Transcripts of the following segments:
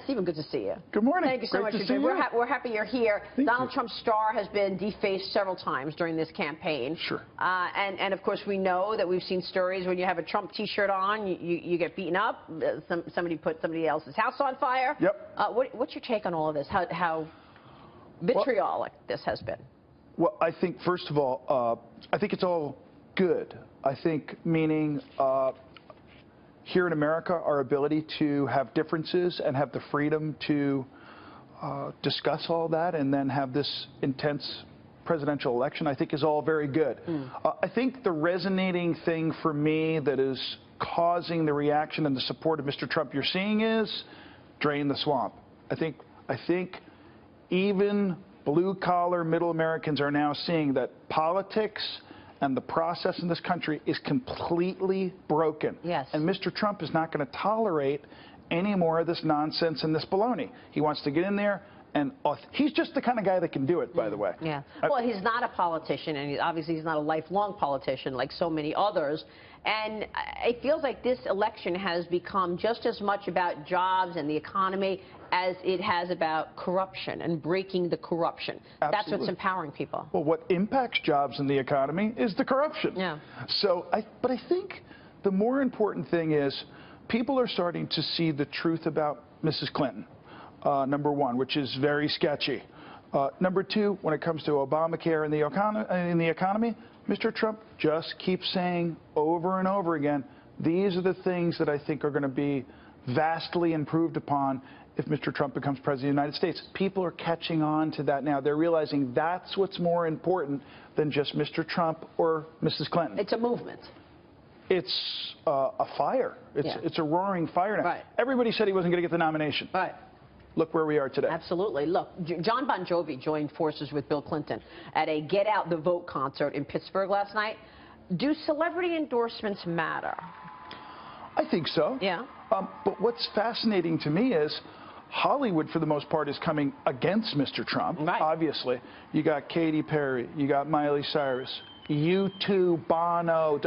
Stephen, good to see you. Good morning. Thank you so much. We're happy you're here. Donald Trump's star has been defaced several times during this campaign. Sure. And of course, we know that we've seen stories when you have a Trump T-shirt on, you get beaten up. Somebody put somebody else's house on fire. Yep. What's your take on all of this? How vitriolic this has been? Well, I think, first of all, I think it's all good. I think meaning here in America, our ability to have differences and have the freedom to discuss all that and then have this intense presidential election, I think is all very good. I think the resonating thing for me that is causing the reaction and the support of Mr. Trump you're seeing is drain the swamp. I think even blue-collar middle Americans are now seeing that politics and the process in this country is completely broken. Yes. And Mr. Trump is not going to tolerate any more of this nonsense and this baloney. He wants to get in there, and he's just the kind of guy that can do it, by the way. Yeah. Well, he's not a politician, and obviously he's not a lifelong politician like so many others. And it feels like this election has become just as much about jobs and the economy as it has about corruption and breaking the corruption. Absolutely. That's what's empowering people. Well, what impacts jobs in the economy is the corruption. Yeah. So, but I think the more important thing is people are starting to see the truth about Mrs. Clinton, number one, which is very sketchy. Number two, when it comes to Obamacare and the economy, Mr. Trump just keeps saying over and over again, these are the things that I think are going to be vastly improved upon if Mr. Trump becomes president of the United States. People are catching on to that now. They're realizing that's what's more important than just Mr. Trump or Mrs. Clinton. It's a movement. It's a fire. It's a roaring fire now. Right. Everybody said he wasn't going to get the nomination. Right. Look where we are today. Absolutely. Look, John Bon Jovi joined forces with Bill Clinton at a Get Out the Vote concert in Pittsburgh last night. Do celebrity endorsements matter? I think so. Yeah. But what's fascinating to me is Hollywood, for the most part, is coming against Mr. Trump. Right. Obviously. You got Katy Perry. You got Miley Cyrus. U2, Bono.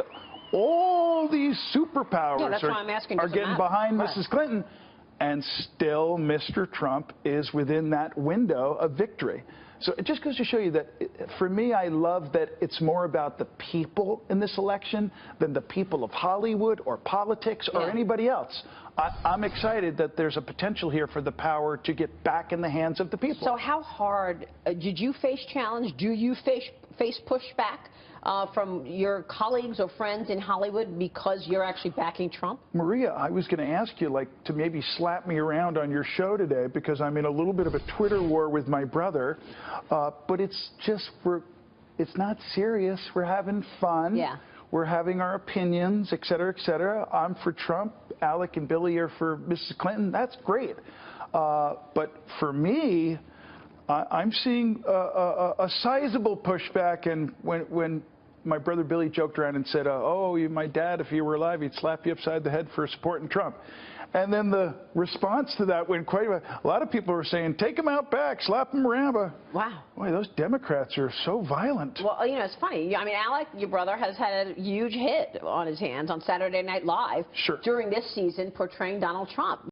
All these superpowers are getting behind Mrs. Clinton. And still, Mr. Trump is within that window of victory. So it just goes to show you that, for me, I love that it's more about the people in this election than the people of Hollywood or politics or anybody else. I'm excited that there's a potential here for the power to get back in the hands of the people. So how hard did you face challenge? Do you face pushback from your colleagues or friends in Hollywood because you're actually backing Trump? Maria, I was going to ask you, to maybe slap me around on your show today because I'm in a little bit of a Twitter war with my brother. But it's just, it's not serious. We're having fun. Yeah. We're having our opinions, et cetera, et cetera. I'm for Trump. Alec and Billy are for Mrs. Clinton. That's great. But for me, I'm seeing a sizable pushback. And when my brother Billy joked around and said, oh, my dad, if he were alive, he'd slap you upside the head for supporting Trump. And then the response to that went quite a lot of people were saying, take him out back, slap him around. Wow. Boy, those Democrats are so violent. Well, it's funny. I mean, Alec, your brother, has had a huge hit on his hands on Saturday Night Live during this season portraying Donald Trump.